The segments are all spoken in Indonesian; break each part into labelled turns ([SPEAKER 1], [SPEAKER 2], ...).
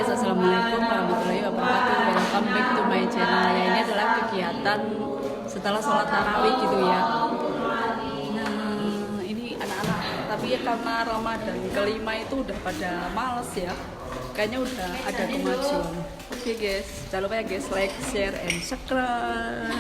[SPEAKER 1] guys, assalamualaikum warahmatullahi wabarakatuh. Welcome back to my channel. Ya, ini adalah kegiatan setelah sholat tarawih gitu ya. Nah, ini anak-anak, tapi ya karena Ramadan kelima itu udah pada males ya. Kayaknya udah ada kemajuan. Oke guys, jangan lupa ya guys, like, share, and subscribe.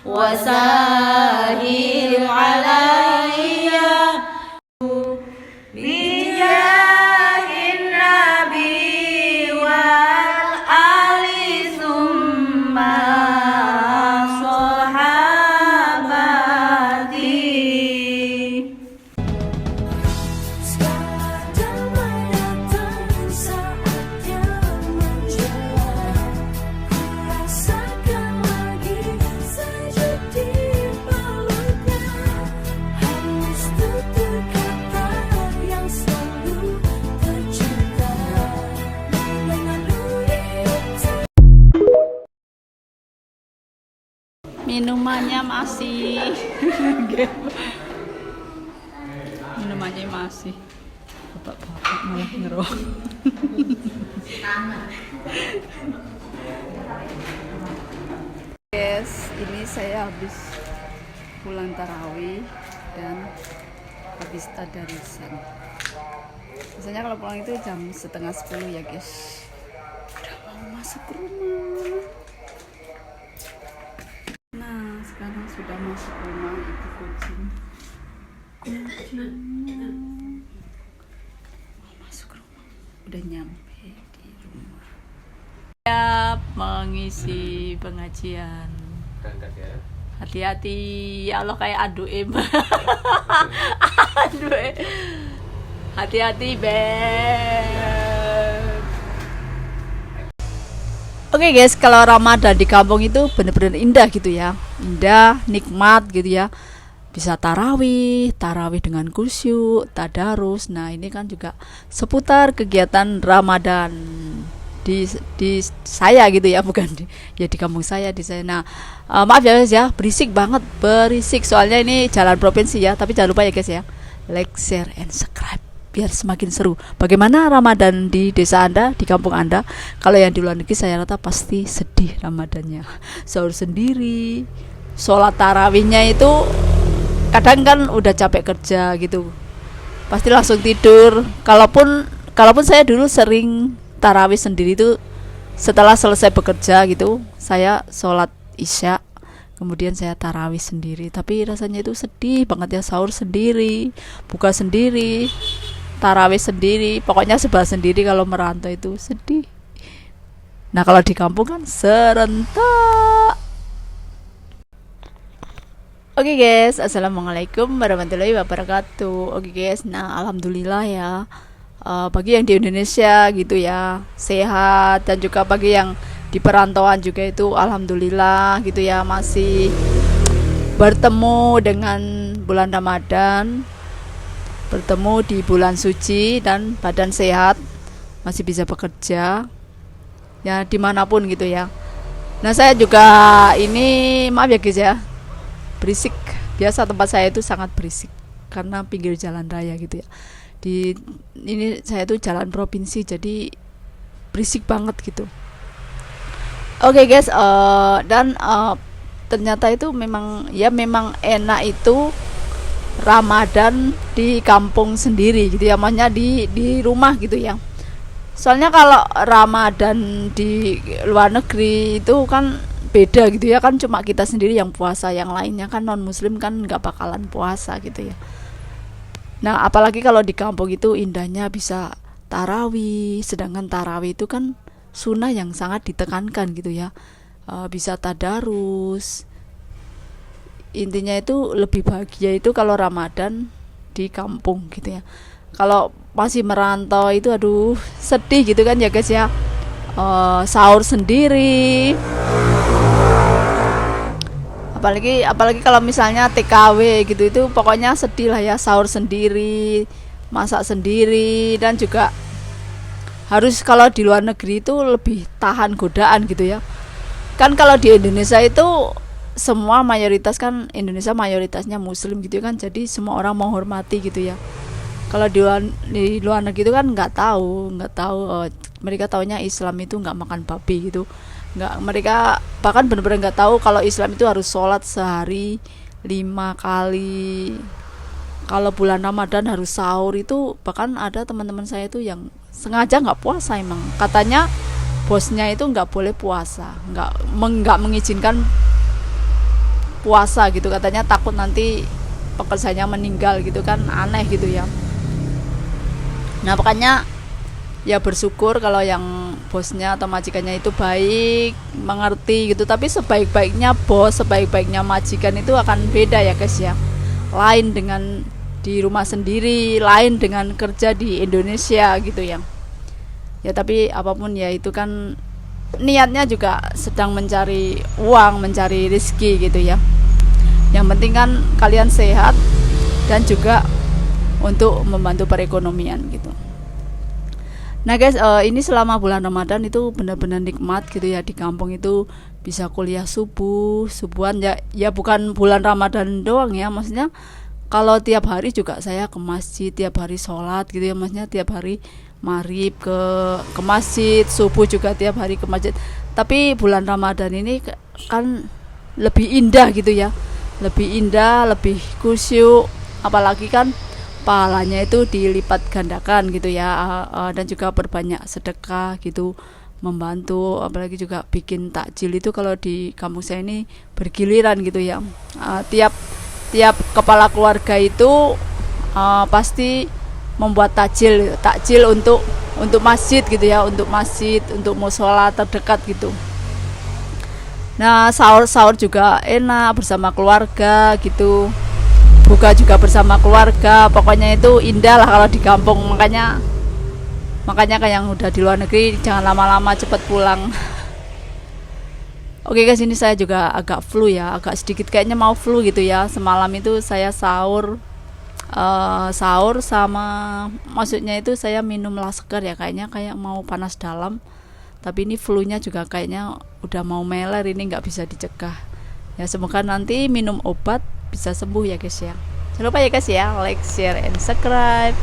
[SPEAKER 2] Wasahil alayya bijahin nabi wal ali summa sahabati.
[SPEAKER 3] Segala damai datang saatnya menjelang. Ku rasakan lagi sejuk di peluknya. Halus tutur kata yang selalu tercipta. Melalui
[SPEAKER 1] Minumannya masih minumannya masih bapak-bapak malah ngerokok. Guys, ini saya habis pulang tarawih dan habis tadarisan. Biasanya kalau pulang itu jam 9:30 ya guys. Udah mau masuk rumah. Nah, sekarang sudah masuk rumah. Itu kucingnya mau masuk rumah, udah nyampe di rumah. Siap mengisi pengajian.
[SPEAKER 4] Berangkat ya.
[SPEAKER 1] Hati-hati, ya Allah, kayak aduh aduh hati-hati Beb. Oke guys, kalau Ramadan di kampung itu bener-bener indah gitu ya. Indah, nikmat gitu ya. Bisa tarawih dengan khusyuk, tadarus. Nah, ini kan juga seputar kegiatan Ramadan di saya gitu ya, bukan di kampung saya, di saya. Nah, maaf ya guys ya, berisik banget, berisik. Soalnya ini jalan provinsi ya, tapi jangan lupa ya guys ya, like, share, and subscribe biar semakin seru. Bagaimana Ramadan di desa Anda, di kampung Anda? Kalau yang di luar negeri saya rasa pasti sedih Ramadannya. Sahur sendiri, sholat tarawihnya itu kadang kan udah capek kerja gitu, pasti langsung tidur. Kalaupun saya dulu sering tarawih sendiri itu setelah selesai bekerja gitu, saya sholat isya, kemudian saya tarawih sendiri. Tapi rasanya itu sedih banget ya, sahur sendiri, buka sendiri, tarawih sendiri, pokoknya serba sendiri. Kalau merantau itu sedih. Nah, kalau di kampung kan serentak. Oke guys, assalamualaikum warahmatullahi wabarakatuh. Oke guys, nah alhamdulillah ya, bagi yang di Indonesia gitu ya sehat, dan juga bagi yang di perantauan juga itu alhamdulillah gitu ya, masih bertemu dengan bulan Ramadan, bertemu di bulan suci dan badan sehat, masih bisa bekerja. ya dimanapun gitu ya. Nah saya juga ini maaf ya guys ya, berisik. Biasa tempat saya itu sangat berisik karena pinggir jalan raya gitu ya. Di ini saya tuh jalan provinsi, jadi berisik banget gitu. Oke guys, dan ternyata itu memang enak itu Ramadan di kampung sendiri gitu ya, maksudnya di rumah gitu ya. Soalnya kalau Ramadan di luar negeri itu kan beda gitu ya, kan cuma kita sendiri yang puasa, yang lainnya kan non muslim kan nggak bakalan puasa gitu ya. Nah apalagi kalau di kampung itu indahnya bisa tarawih, sedangkan tarawih itu kan sunnah yang sangat ditekankan gitu ya. Bisa tadarus, intinya itu lebih bahagia itu kalau Ramadan di kampung gitu ya. Kalau masih merantau itu aduh sedih gitu kan ya guys ya. Sahur sendiri, apalagi kalau misalnya TKW gitu, itu pokoknya sedih lah ya. Sahur sendiri, masak sendiri, dan juga harus kalau di luar negeri itu lebih tahan godaan gitu ya. Kan kalau di Indonesia itu semua mayoritas kan, Indonesia mayoritasnya muslim gitu kan, jadi semua orang menghormati gitu ya. Kalau di luar negeri itu kan nggak tahu, mereka taunya Islam itu nggak makan babi gitu, nggak, mereka bahkan benar-benar nggak tahu kalau Islam itu harus sholat sehari 5 kali, kalau bulan Ramadan harus sahur. Itu bahkan ada teman-teman saya itu yang sengaja nggak puasa, emang katanya bosnya itu nggak boleh puasa, nggak mengizinkan puasa gitu, katanya takut nanti pekerjaannya meninggal gitu kan, aneh gitu ya. Nah makanya ya bersyukur kalau yang bosnya atau majikannya itu baik, mengerti gitu. Tapi sebaik-baiknya bos, sebaik-baiknya majikan itu akan beda ya guys ya, lain dengan di rumah sendiri, lain dengan kerja di Indonesia gitu ya. Ya tapi apapun ya, itu kan niatnya juga sedang mencari uang, mencari rezeki gitu ya. Yang penting kan kalian sehat dan juga untuk membantu perekonomian gitu. Nah guys, ini selama bulan Ramadan itu benar-benar nikmat gitu ya. Di kampung itu bisa kuliah subuhan ya bukan bulan Ramadan doang ya, maksudnya kalau tiap hari juga saya ke masjid, tiap hari sholat gitu ya, maksudnya tiap hari maghrib ke masjid, subuh juga tiap hari ke masjid. Tapi bulan Ramadan ini kan lebih indah gitu ya, lebih indah, lebih khusyuk, apalagi kan pahalanya itu dilipat gandakan gitu ya. Dan juga berbanyak sedekah gitu, membantu, apalagi juga bikin takjil itu kalau di kampung saya ini bergiliran gitu ya. Tiap kepala keluarga itu pasti membuat takjil untuk masjid gitu ya, untuk masjid, untuk mushola terdekat gitu. Nah sahur juga enak bersama keluarga gitu, buka juga bersama keluarga, pokoknya itu indah lah kalau di kampung. Makanya kayak yang udah di luar negeri jangan lama-lama, cepat pulang. Oke guys, ini saya juga agak flu ya, agak sedikit kayaknya mau flu gitu ya. Semalam itu saya sahur sama, maksudnya itu saya minum lasker ya, kayak mau panas dalam. Tapi ini flu-nya juga kayaknya udah mau meler, ini nggak bisa dicegah. Ya semoga nanti minum obat bisa sembuh ya guys ya. Jangan lupa ya guys ya, like, share, and subscribe.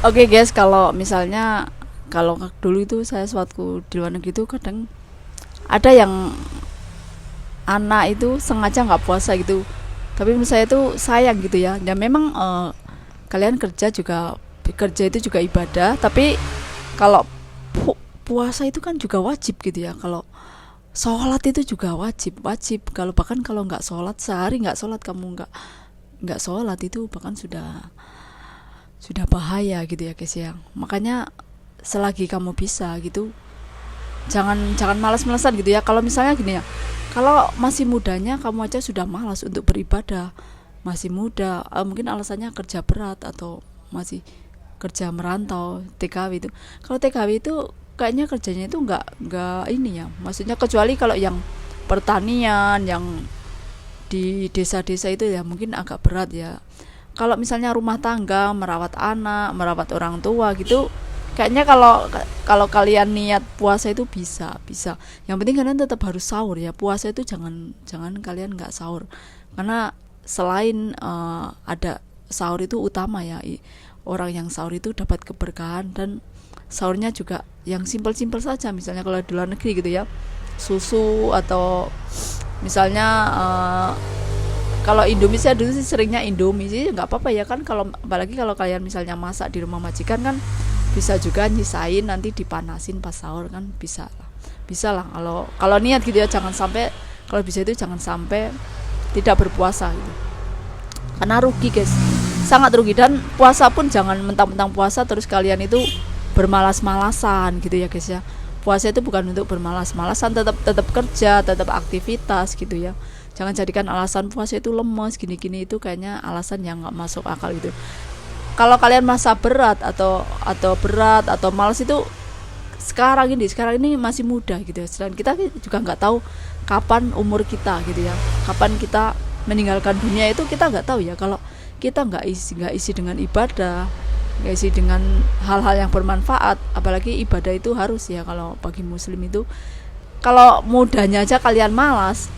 [SPEAKER 1] Oke guys, kalau misalnya kalau dulu itu saya sewaktu di luar negeri itu kadang ada yang anak itu sengaja nggak puasa gitu, tapi menurut saya itu sayang gitu ya. Dan memang kalian kerja itu juga ibadah, tapi kalau puasa itu kan juga wajib gitu ya. Kalau sholat itu juga wajib. Kalau bahkan kalau nggak sholat, sehari nggak sholat, kamu nggak sholat itu bahkan sudah bahaya gitu ya guys ya. Makanya selagi kamu bisa gitu, jangan malas-malasan gitu ya. Kalau misalnya gini ya, kalau masih mudanya kamu aja sudah malas untuk beribadah, masih muda, mungkin alasannya kerja berat atau masih kerja merantau, TKW itu. Kalau TKW itu kayaknya kerjanya itu nggak ini ya, maksudnya kecuali kalau yang pertanian, yang di desa-desa itu ya mungkin agak berat ya. Kalau misalnya rumah tangga, merawat anak, merawat orang tua gitu, kayaknya kalau kalian niat puasa itu bisa. Yang penting kalian tetap harus sahur ya. Puasa itu jangan kalian nggak sahur, karena selain ada sahur itu utama ya, orang yang sahur itu dapat keberkahan, dan sahurnya juga yang simpel-simpel saja. Misalnya kalau di luar negeri gitu ya, susu, atau misalnya kalau Indomie, saya dulu sih seringnya Indomie sih, nggak apa-apa ya kan. Kalau apalagi kalau kalian misalnya masak di rumah majikan kan, bisa juga nyisain nanti dipanasin pas sahur kan, bisa lah kalau niat gitu ya. Jangan sampai, kalau bisa itu jangan sampai tidak berpuasa gitu, karena rugi guys, sangat rugi. Dan puasa pun jangan mentang-mentang puasa terus kalian itu bermalas-malasan gitu ya guys ya. Puasa itu bukan untuk bermalas-malasan, tetap kerja, tetap aktivitas gitu ya. Jangan jadikan alasan puasa itu lemes gini-gini, itu kayaknya alasan yang nggak masuk akal gitu. Kalau kalian merasa berat atau malas, itu sekarang ini masih muda gitu ya. Dan kita juga nggak tahu kapan umur kita gitu ya, kapan kita meninggalkan dunia itu kita nggak tahu ya. Kalau kita nggak isi dengan ibadah, nggak isi dengan hal-hal yang bermanfaat, apalagi ibadah itu harus ya. Kalau bagi muslim itu, kalau mudanya aja kalian malas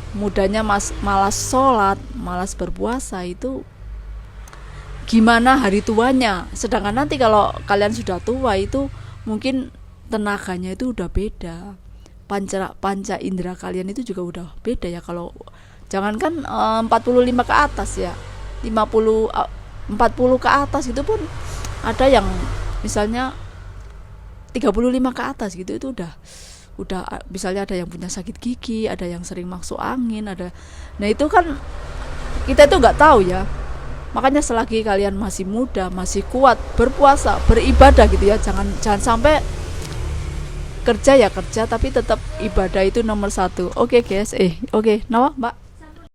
[SPEAKER 1] sholat, malas berpuasa, itu gimana hari tuanya? Sedangkan nanti kalau kalian sudah tua itu mungkin tenaganya itu udah beda, panca indera kalian itu juga udah beda ya. Kalau jangankan 45 ke atas ya, 40 ke atas itu pun ada yang misalnya 35 ke atas gitu, itu udah misalnya ada yang punya sakit gigi, ada yang sering masuk angin, nah itu kan kita itu nggak tahu ya. Makanya selagi kalian masih muda, masih kuat berpuasa, beribadah gitu ya, jangan sampai kerja ya kerja, tapi tetap ibadah itu nomor 1. Oke guys, oke, Nawa, Mbak.